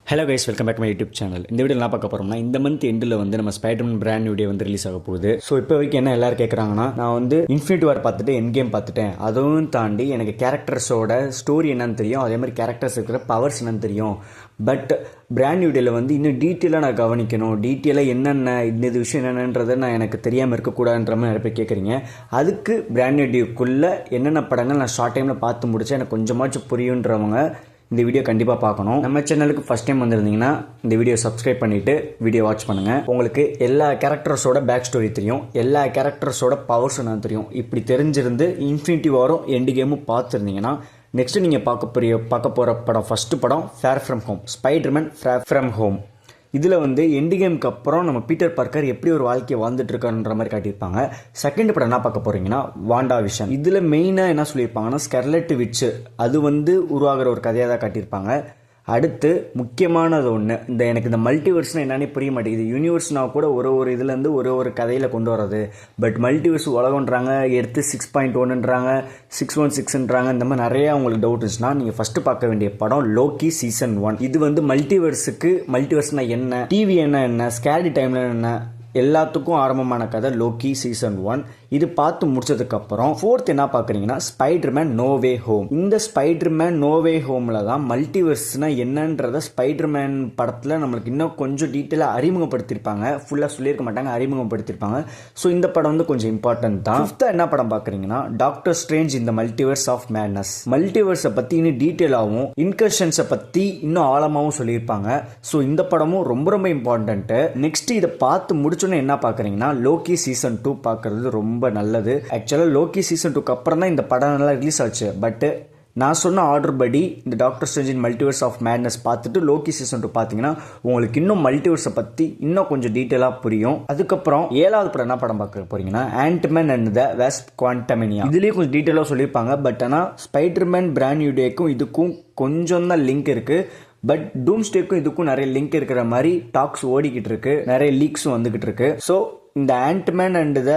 Hello guys, welcome back my YouTube channel. இந்த video என்ன பார்க்க போகிறோம்னா, இந்த மந்த் எண்டில் வந்து நம்ம ஸ்பைடர்மேன் பிராண்ட் வீடியோ வந்து ரிலீஸ் ஆக போகுது. ஸோ இப்போ வரைக்கும் என்ன எல்லாரும் கேட்குறாங்கன்னா, நான் வந்து இன்ஃபினிட்டி வார் பார்த்துட்டு எண்ட் கேம் பார்த்துட்டேன், அதுவும் தாண்டி எனக்கு கேரக்டர்ஸோட ஸ்டோரி என்னன்னு தெரியும், அதே மாதிரி கேரக்டர்ஸ் இருக்கிற பவர்ஸ் என்னன்னு தெரியும். பட் பிராண்ட் வீடியோவில் வந்து இன்னும் டீட்டெயிலாக நான் கவனிக்கணும், டீட்டெயிலாக என்னென்ன இந்த விஷயம் என்னன்றதை நான் எனக்கு தெரியாமல் இருக்கக்கூடாதுன்ற மாதிரி நிறைய பேர் கேட்குறீங்க. அதுக்கு பிராண்ட் வீடியோக்குள்ளே என்னென்ன படங்கள் நான் ஷார்ட் டைமில் பார்த்து முடிச்சேன் எனக்கு கொஞ்சமாச்சும் புரியுன்றவங்க இந்த வீடியோ கண்டிப்பாக பார்க்கணும். நம்ம சேனலுக்கு ஃபஸ்ட் டைம் வந்திருந்தீங்கன்னா இந்த வீடியோ சப்ஸ்கிரைப் பண்ணிவிட்டு வீடியோ வாட்ச் பண்ணுங்கள். உங்களுக்கு எல்லா கேரக்டர்ஸோட பேக் ஸ்டோரி தெரியும், எல்லா கேரக்டர்ஸோட பவர்ஸ் என்ன தெரியும். இப்படி தெரிஞ்சிருந்து இன்ஃபினிட்டி வாரும் எண்டு கேமும் பார்த்துருந்தீங்கன்னா நெக்ஸ்ட் நீங்கள் பார்க்க போகிற படம் ஃபஸ்ட்டு படம் far from home, Spiderman far from home. இதில் வந்து எண்டு கேமுக்கு அப்புறம் நம்ம பீட்டர் பார்க்கர் எப்படி ஒரு வாழ்க்கையை வாழ்ந்துட்டு இருக்காருன்ற மாதிரி காட்டியிருப்பாங்க. செகண்ட் படம் என்ன பார்க்க போகிறீங்கன்னா வாண்டா விஷன். இதில் மெயினாக என்ன சொல்லியிருப்பாங்கன்னா ஸ்கர்லெட் விட்ச் அது வந்து உருவாகிற ஒரு கதையாக தான் காட்டியிருப்பாங்க. அடுத்து முக்கியமானது ஒன்று, எனக்கு இந்த மல்டிவர்ஸ்னால் என்னன்னே புரிய மாட்டேங்குது. யூனிவர்ஸ்னால் கூட ஒரு இதுலேருந்து ஒரு கதையில் கொண்டு வர்றது, பட் மல்டிவர்ஸ் உலகன்றாங்க, எடுத்து 6.1ன்றாங்க, 616ன்றாங்க. இந்த மாதிரி நிறையா உங்களுக்கு டவுட் இருந்துச்சுன்னா நீங்கள் ஃபஸ்ட்டு பார்க்க வேண்டிய படம் லோக்கி சீசன் 1. இது வந்து மல்டிவர்ஸ்னால் என்ன, டிவி என்ன, ஸ்கேரி டைமில் என்ன, எல்லாத்துக்கும் ஆரம்பமான கதை லோக்கி சீசன் 1. இது பார்த்து முடிச்சதுக்கப்புறம் ஃபோர்த் என்ன பார்க்குறீங்கன்னா ஸ்பைடர்மேன் நோ வே ஹோம். இந்த ஸ்பைடர்மேன் நோ வே ஹோமில் தான் மல்டிவர்ஸ்னால் என்னன்றதை ஸ்பைடர்மேன் படத்தில் நம்மளுக்கு இன்னும் கொஞ்சம் டீட்டெயிலாக அறிமுகப்படுத்தியிருப்பாங்க. ஃபுல்லாக சொல்லியிருக்க மாட்டாங்க, அறிமுகப்படுத்தியிருப்பாங்க. ஸோ இந்த படம் வந்து கொஞ்சம் இம்பார்ட்டன்ட் தான். ஃபிஃப்த்தாக என்ன படம் பார்க்குறீங்கன்னா டாக்டர் ஸ்ட்ரேஞ்ச் இந்த மல்டிவர்ஸ் ஆஃப் மேட்னஸ். மல்டிவர்ஸை பற்றி இன்னும் டீட்டெயிலாகவும் இன்கர்ஷன்ஸை பற்றி இன்னும் ஆழமாகவும் சொல்லியிருப்பாங்க. ஸோ இந்த படமும் ரொம்ப ரொம்ப இம்பார்ட்டன்ட்டு. நெக்ஸ்ட் இதை பார்த்து முடிச்சோன்னே என்ன பார்க்குறீங்கன்னா லோக்கி சீசன் 2 பார்க்குறது ரொம்ப நல்லது. ஆக்சுவலாக லோக்கி சீசன் 2க்கு அப்புறம் தான் இந்த படம் நல்லா ரிலீஸ் ஆச்சு. பட் நான் சொன்ன ஆர்டர் படி இந்த Doctor Strange in Multiverse of Madness பார்த்துட்டு லோக்கி சீசன் 2 பார்த்தீங்கன்னா உங்களுக்கு இன்னும் மல்டிவர்ஸை பற்றி இன்னும் கொஞ்சம் டீட்டெயிலாக புரியும். அதுக்கப்புறம் 7வது படம் என்ன படம் பார்க்க போறீங்கன்னா ஆன்ட்மேன் அண்ட் த வாஸ்ப் குவாண்டமனியா. இதுலேயும் கொஞ்சம் டீட்டெயிலாக சொல்லியிருப்பாங்க. பட் ஆனால் ஸ்பைடர்மேன் பிராண்ட் நியூ இதுக்கும் கொஞ்சம் தான் லிங்க் இருக்குது. பட் டூம்ஸ்டேக்கும் இதுக்கும் நிறைய லிங்க் இருக்கிற மாதிரி டாக்ஸ் ஓடிக்கிட்டு இருக்கு, நிறைய லீக்ஸும் வந்துகிட்டு இருக்கு. ஸோ இந்த ஆன்ட்மேன் அண்ட் த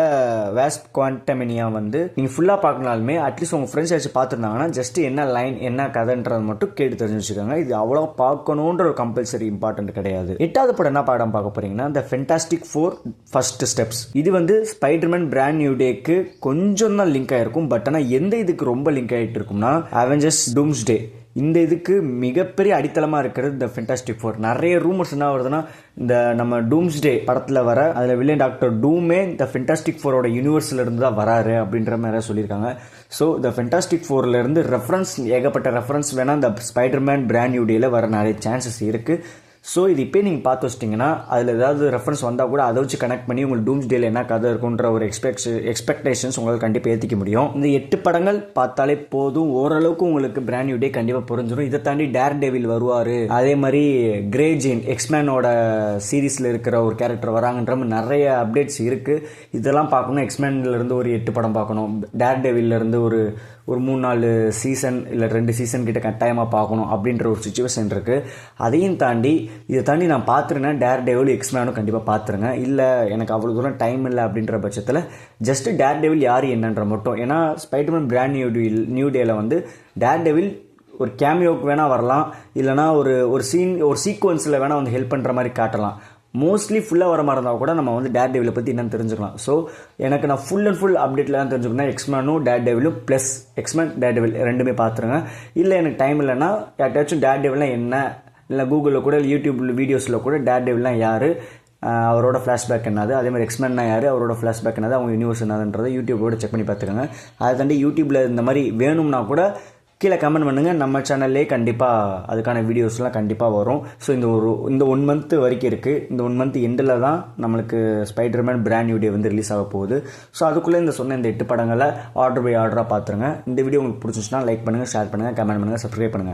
வாஸ்ப் குவாண்டமனியா வந்து நீங்கள் ஃபுல்லாக பார்க்கலாலுமே அட்லீஸ்ட் உங்கள் ஃப்ரெண்ட்ஸ் ஏதாச்சும் பார்த்துருந்தாங்கன்னா ஜஸ்ட் என்ன லைன் என்ன கதைன்றது மட்டும் கேட்டு தெரிஞ்சு வச்சுக்கோங்க. இது அவ்வளோ பார்க்கணுன்ற ஒரு கம்பல்சரி இம்பார்ட்டன்ட் கிடையாது. 8வது படம் என்ன படம் பார்க்க போறீங்கன்னா the fantastic four first steps. இது வந்து ஸ்பைடர்மேன் பிராண்ட் நியூ டேக்கு கொஞ்சம் தான் லிங்க் ஆயிருக்கும். பட் ஆனால் எந்த இதுக்கு ரொம்ப லிங்க் ஆகிட்டு இருக்கும்னா அவெஞ்சர்ஸ் டூம்ஸ்டே. இந்த இதுக்கு மிகப்பெரிய அடித்தளமாக இருக்கிறது த ஃபென்டாஸ்டிக் ஃபோர். நிறைய ரூமர்ஸ் என்ன வருதுன்னா இந்த நம்ம டூம்ஸ்டே படத்தில் வர அதில் வில்லன் டாக்டர் டூமே இந்த ஃபென்டாஸ்டிக் ஃபோரோட யூனிவர்ஸில் இருந்து தான் வராரு அப்படின்ற மாதிரி சொல்லியிருக்காங்க. ஸோ த ஃபென்டாஸ்டிக் ஃபோரில் இருந்து ரெஃபரன்ஸ் ஏகப்பட்ட ரெஃபரன்ஸ் வேணால் இந்த ஸ்பைடர்மேன் பிராண்ட் நியூ டேல வர நிறைய சான்சஸ் இருக்குது. ஸோ இது இப்போ நீங்கள் பார்த்து வச்சிட்டிங்கன்னா அதில் ஏதாவது ரெஃபரன்ஸ் வந்தால் கூட அதை வச்சு கனெக்ட் பண்ணி உங்களுக்கு டூம்ஸ்டேல என்ன கதை இருக்குன்ற ஒரு எக்ஸ்பெக்டேஷன்ஸ் உங்களுக்கு கண்டிப்பாக ஏற்றிக்க முடியும். இந்த 8 படங்கள் பார்த்தாலே போதும், ஓரளவுக்கு உங்களுக்கு பிராண்ட் நியூ டே கண்டிப்பாக புரிஞ்சிடும். இதை தாண்டி டேர் டெவில் வருவார், அதே மாதிரி கிரே ஜேன் எக்ஸ்மேனோட சீரீஸில் இருக்கிற ஒரு கேரக்டர் வராங்கன்ற மாதிரி நிறைய அப்டேட்ஸ் இருக்குது. இதெல்லாம் பார்க்கணும். எக்ஸ்மேன்லேருந்து ஒரு 8 படம் பார்க்கணும், டேர் டெவில்லேருந்து ஒரு 3-4 சீசன் இல்லை 2 சீசன் கிட்ட கட்டாயமாக பார்க்கணும் அப்படின்ற ஒரு சுச்சுவேஷன் இருக்குது. அதையும் தாண்டி இதை தாண்டி நான் பார்த்துருந்தேன் டேர் டெவில் எக்ஸ்மேனும் கண்டிப்பாக பார்த்துருங்க. இல்லை எனக்கு அவ்வளோ தூரம் டைம் இல்லை அப்படின்ற பட்சத்தில் ஜஸ்ட் டேர் டெவில் யார் என்னன்ற மட்டும். ஏன்னா ஸ்பைடர்மேன் பிராண்ட் நியூ டேல வந்து டேர் டெவில் ஒரு கேமியோக்கு வேணால் வரலாம், இல்லைனா ஒரு சீக்வன்ஸில் வேணால் வந்து ஹெல்ப் பண்ணுற மாதிரி காட்டலாம். மோஸ்ட்லி ஃபுல்லாக வர மாதிரி இருந்தால் கூட நம்ம வந்து டேர் டெவிலை பற்றி என்னன்னு தெரிஞ்சுக்கலாம். ஸோ எனக்கு நான் ஃபுல் அண்ட் ஃபுல் அப்டேட்டில் தான் தெரிஞ்சுக்கணும். எக்ஸ்மேனும் டேர் டெவிலும் ப்ளஸ் எக்ஸ்மேன் டேர் டெவில் ரெண்டுமே பார்த்துருங்க. இல்லை எனக்கு டைம் இல்லைன்னா யார்ட்டாச்சும் டேர் டெவில்லாம் என்ன, இல்லை கூகுளில் கூட யூடியூப் வீடியோஸில் கூட டேர் டெவில்லாம் யார், அவரோட ஃப்ளாஷ்பேக் என்னது, அதே மாதிரி எக்ஸ்மேன்னா யார், அவரோட ஃப்ளாஷ்பேக் என்னது, அவங்க யூனிவர்ஸ் என்னதுன்றதை யூடியூபோட செக் பண்ணி பார்த்துக்கோங்க. அதை தாண்டி யூடியூப்பில் இந்த மாதிரி வேணும்னா கூட கீழே கமெண்ட் பண்ணுங்கள், நம்ம சேனல்லே கண்டிப்பாக அதுக்கான வீடியோஸ்லாம் கண்டிப்பாக வரும். ஸோ இந்த 1 மந்த் வரைக்கும் இருக்குது. இந்த 1 மந்த் எண்டில் தான் நம்மளுக்கு ஸ்பைடர்மேன் பிராண்ட் நியூ டே வந்து ரிலீஸ் ஆக போகுது. ஸோ அதுக்குள்ளே இந்த 8 படங்களை ஆர்டர் பை ஆர்டராக பார்த்துருங்க. இந்த வீடியோ உங்களுக்கு பிடிச்சிச்சுன்னா லைக் பண்ணுங்கள், ஷேர் பண்ணுங்கள், கமெண்ட் பண்ணுங்கள், சப்ஸ்கிரைப் பண்ணுங்கள்.